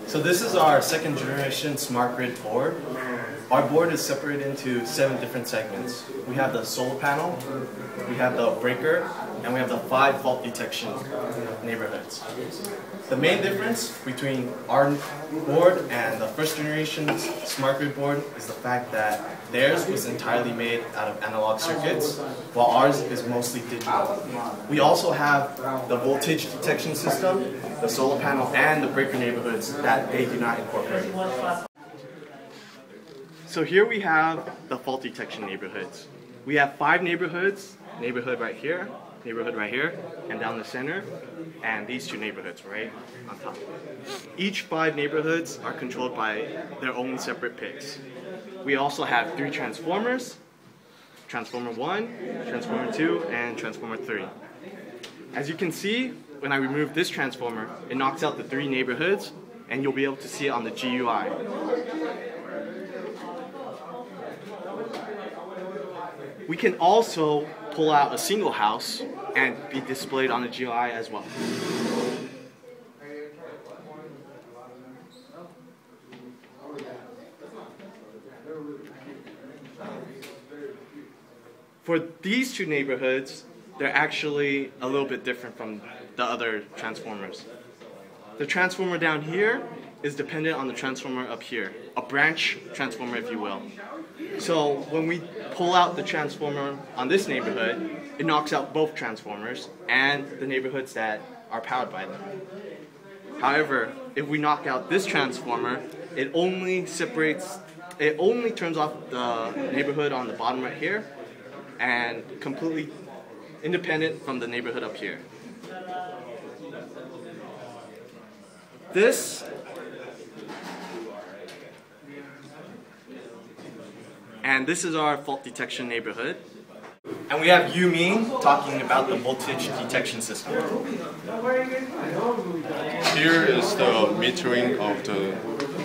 So this is our second generation smart grid board. Our board is separated into 7 different segments. We have the solar panel, we have the breaker, and we have the 5 fault detection neighborhoods. The main difference between our board and the first generation smart grid board is the fact that theirs was entirely made out of analog circuits, while ours is mostly digital. We also have the voltage detection system, the solar panel, and the breaker neighborhoods that they do not incorporate. So here we have the fault detection neighborhoods. We have 5 neighborhoods, neighborhood right here, and down the center, and these 2 neighborhoods right on top. Each 5 neighborhoods are controlled by their own separate PICs. We also have 3 transformers, transformer 1, transformer 2, and transformer 3. As you can see, when I remove this transformer, it knocks out the 3 neighborhoods, and you'll be able to see it on the GUI. We can also pull out a single house and be displayed on the GUI as well. For these 2 neighborhoods, they're actually a little bit different from the other transformers. The transformer down here is dependent on the transformer up here, a branch transformer if you will. So when we pull out the transformer on this neighborhood, it knocks out both transformers and the neighborhoods that are powered by them. However, if we knock out this transformer, it only turns off the neighborhood on the bottom right here and completely independent from the neighborhood up here. This is our fault detection neighborhood. And we have Yumi talking about the voltage detection system. Here is the metering of the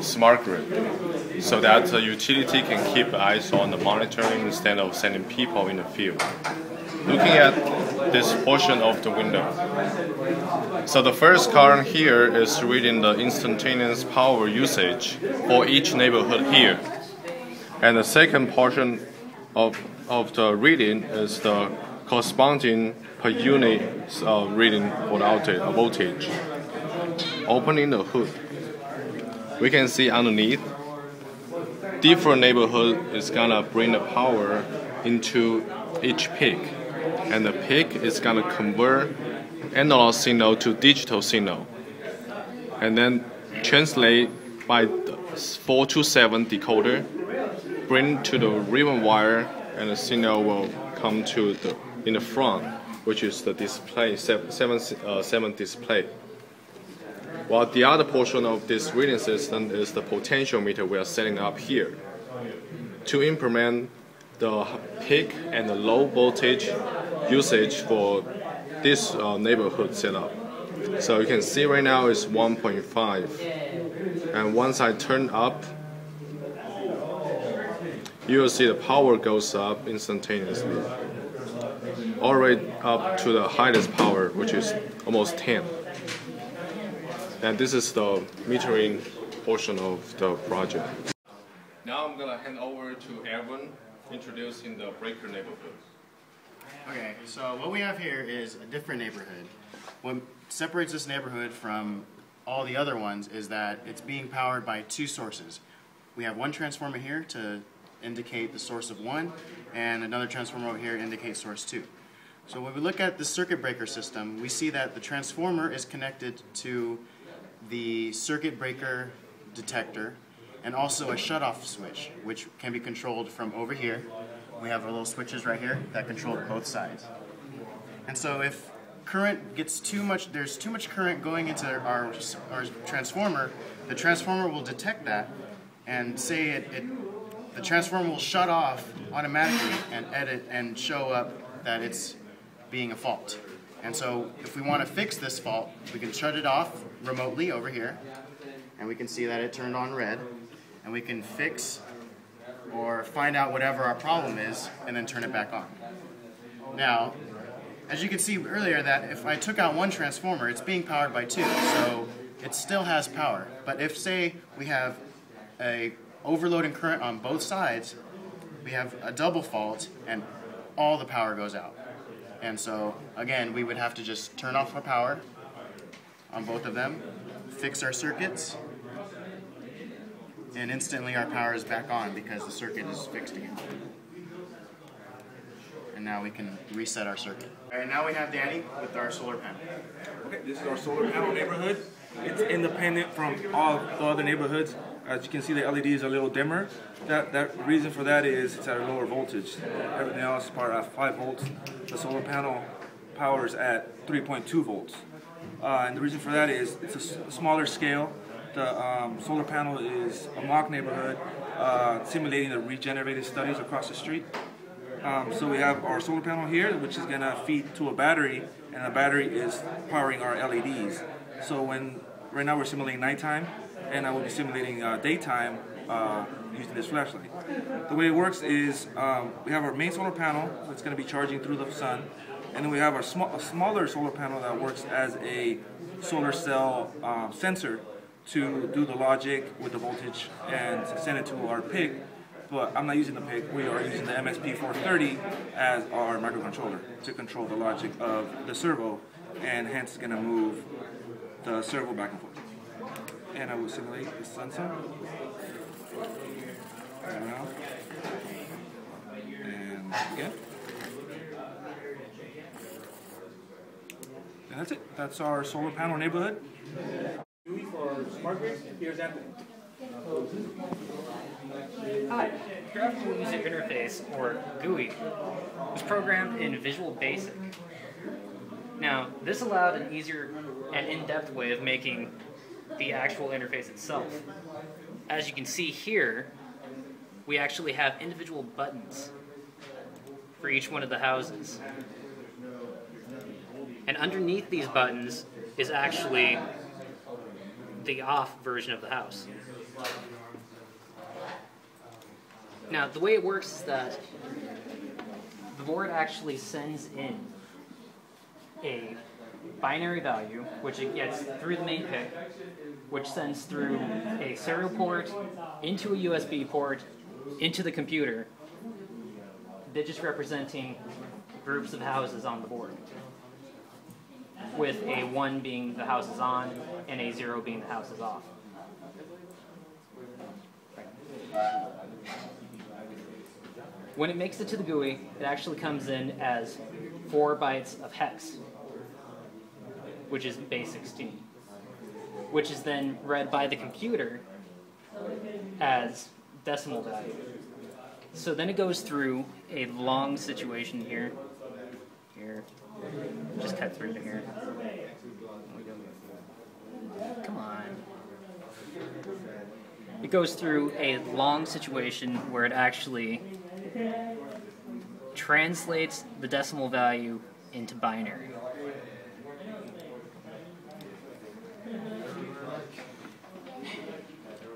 smart grid, so that the utility can keep eyes on the monitoring instead of sending people in the field. Looking at this portion of the window. So the first column here is reading the instantaneous power usage for each neighborhood here. And the second portion of the reading is the corresponding per unit reading for the voltage. Opening the hood, we can see underneath, different neighborhood is gonna bring the power into each PIC. And the PIC is gonna convert analog signal to digital signal. And then translate by the 4 to 7 decoder, bring to the ribbon wire, and the signal will come to in the front, which is the display 7 display. While the other portion of this reading system is the potentiometer we are setting up here to implement the peak and the low voltage usage for this neighborhood setup. So you can see right now it's 1.5, and once I turn up, you will see the power goes up instantaneously, all the way up to the highest power, which is almost 10. And this is the metering portion of the project. Now I'm going to hand over to Evan, introducing the breaker neighborhood. Okay, so what we have here is a different neighborhood. What separates this neighborhood from all the other ones is that it's being powered by 2 sources. We have one transformer here to indicate the source of 1, and another transformer over here indicates source 2. So when we look at the circuit breaker system, we see that the transformer is connected to the circuit breaker detector and also a shutoff switch, which can be controlled from over here. We have our little switches right here that control both sides. And so if current gets too much, there's too much current going into our transformer, the transformer will detect that and say the transformer will shut off automatically and edit and show up that it's being a fault. And so if we want to fix this fault, we can shut it off remotely over here, and we can see that it turned on red, and we can fix or find out whatever our problem is and then turn it back on. Now, as you can see earlier, that if I took out one transformer, it's being powered by 2, so it still has power. But if, say, we have a overloading current on both sides, we have a double fault and all the power goes out. And so, again, we would have to just turn off our power on both of them, fix our circuits, and instantly our power is back on because the circuit is fixed again. And now we can reset our circuit. All right, now we have Danny with our solar panel. Okay, this is our solar panel neighborhood. It's independent from all the other neighborhoods. As you can see, the LEDs are a little dimmer. That reason for that is it's at a lower voltage. Everything else is powered at 5 volts. The solar panel powers at 3.2 volts. And the reason for that is it's a smaller scale. The solar panel is a mock neighborhood simulating the regenerative studies across the street. So we have our solar panel here, which is going to feed to a battery, and the battery is powering our LEDs. So right now we're simulating nighttime, and I will be simulating daytime using this flashlight. The way it works is we have our main solar panel that's going to be charging through the sun, and then we have a smaller solar panel that works as a solar cell sensor to do the logic with the voltage and send it to our PIC. But I'm not using the PIC, we are using the MSP430 as our microcontroller to control the logic of the servo, and hence it's going to move the servo back and forth. And I will simulate the sun cell. And again. And that's it. That's our solar panel neighborhood. For Smart Grid, here's Anthony. Hi, Graphical User Interface, or GUI, was programmed in Visual Basic. Now, this allowed an easier and in-depth way of making the actual interface itself. As you can see here, we actually have individual buttons for each one of the houses. And underneath these buttons is actually the off version of the house. Now, the way it works is that the board actually sends in a binary value, which it gets through the main PIC, which sends through a serial port, into a USB port, into the computer, digits representing groups of houses on the board, with a 1 being the house is on and a 0 being the house is off. When it makes it to the GUI, it actually comes in as 4 bytes of hex, which is base 16, which is then read by the computer as decimal value. So then it goes through a long situation here, just cut through to here. Come on. It goes through a long situation where it actually translates the decimal value into binary.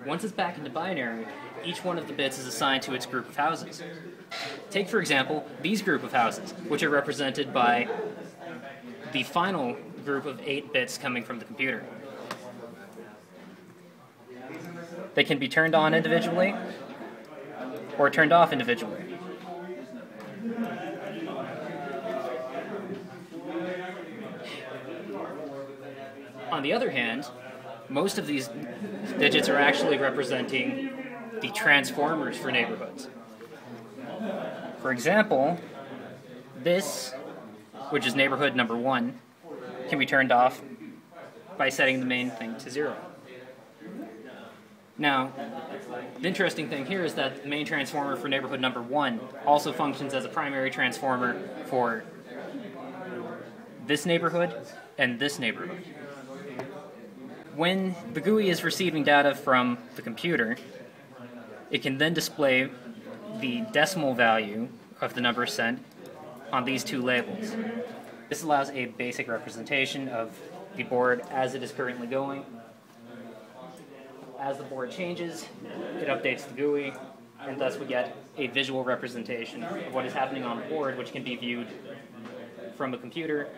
Once it's back into binary, each one of the bits is assigned to its group of houses. Take, for example, these group of houses, which are represented by the final group of 8 bits coming from the computer. They can be turned on individually or turned off individually. On the other hand, most of these digits are actually representing the transformers for neighborhoods. For example, this, which is neighborhood number 1, can be turned off by setting the main thing to 0. Now, the interesting thing here is that the main transformer for neighborhood number 1 also functions as a primary transformer for this neighborhood and this neighborhood. When the GUI is receiving data from the computer, it can then display the decimal value of the number sent on these 2 labels. This allows a basic representation of the board as it is currently going. As the board changes, it updates the GUI, and thus we get a visual representation of what is happening on the board, which can be viewed from a computer